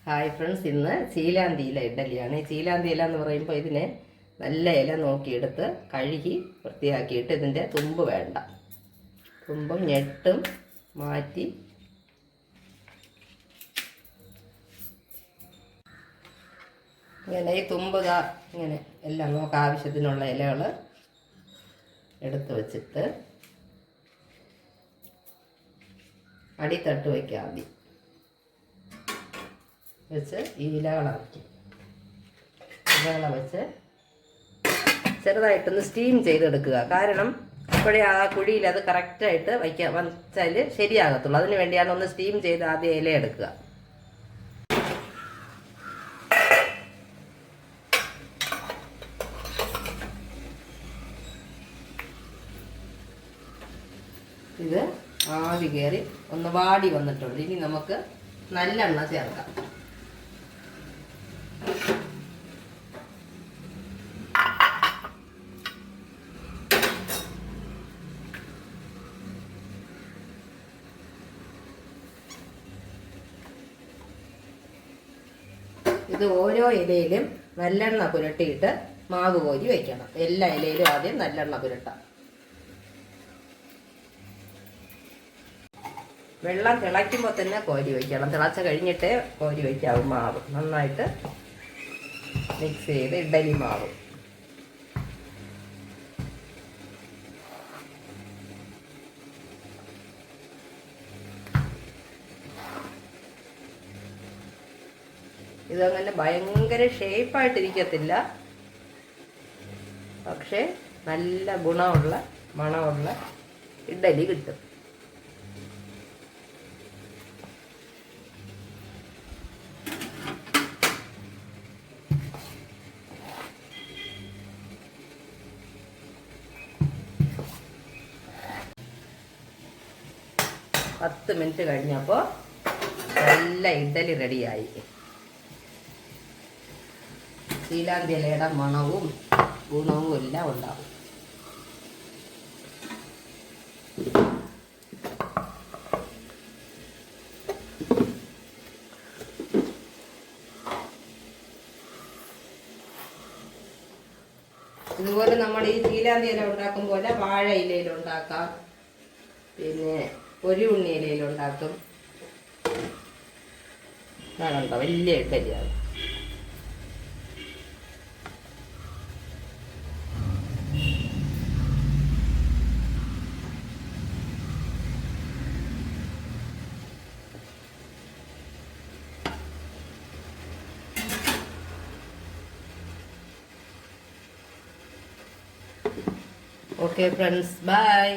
Hi friends, ഇന്ന് ചീലാന്തി ഇല ഇഡലിയാണ്. ഈ ചീലാന്തി ഇല എന്ന് പറയുമ്പോൾ ഇതിനെ നല്ല ഇല നോക്കിയെടുത്ത് കഴുകി വൃത്തിയാക്കിയിട്ട് ഇതിൻ്റെ തുമ്പ് വേണ്ട, തുമ്പും ഞെട്ടും മാറ്റി ഇങ്ങനെ ഈ തുമ്പ് ഇങ്ങനെ എല്ലാം നമുക്ക് ആവശ്യത്തിനുള്ള ഇലകൾ എടുത്ത് വെച്ചിട്ട് അടിത്തട്ട് വയ്ക്കുക. ആദ്യം വെച്ച് ഈ ഇലകളെ വെച്ച് ചെറുതായിട്ടൊന്ന് സ്റ്റീം ചെയ്തെടുക്കുക. കാരണം അപ്പോഴേ ആ കുഴിയിൽ അത് കറക്റ്റായിട്ട് വച്ചാൽ ശരിയാകത്തുള്ളൂ. അതിന് വേണ്ടിയാണ് ഒന്ന് സ്റ്റീം ചെയ്ത് ആദ്യം ഇല എടുക്കുക. ഇത് ആവി കയറി ഒന്ന് വാടി വന്നിട്ടുണ്ട്. ഇനി നമുക്ക് നല്ലെണ്ണ ചേർക്കാം. ഇത് ഓരോ ഇലയിലും നല്ലെണ്ണ പുരട്ടിയിട്ട് മാവ് കോരി വയ്ക്കണം. എല്ലാ ഇലയിലും ആദ്യം നല്ലെണ്ണ പുരട്ടാം. വെള്ളം തിളയ്ക്കുമ്പോൾ തന്നെ കോരി വയ്ക്കണം. തിളച്ച കഴിഞ്ഞിട്ടേ കോരി വയ്ക്കാവും. മാവ് നന്നായിട്ട് മിക്സ് ചെയ്ത് ഇഡലി മാവ് ഇതങ്ങനെ ഭയങ്കര ഷേപ്പായിട്ടിരിക്കത്തില്ല, പക്ഷേ നല്ല ഗുണമുള്ള മണമുള്ള ഇഡലി കിട്ടും. പത്ത് മിനിറ്റ് കഴിഞ്ഞപ്പോൾ നല്ല ഇഡലി റെഡിയായി. ചീലാന്തി ഇലയുടെ മണവും ഗുണവും എല്ലാം ഉണ്ടാവും. ഇതുപോലെ നമ്മൾ ഈ ചീലാന്തി ഇല ഉണ്ടാക്കും പോലെ വാഴ ഇലയിലുണ്ടാക്കാം, പിന്നെ ഒരു ഉണ്ണി ഇലയിലുണ്ടാക്കും. കണ്ടോ, വലിയ ഇഡലിയാണ്. Okay friends, by.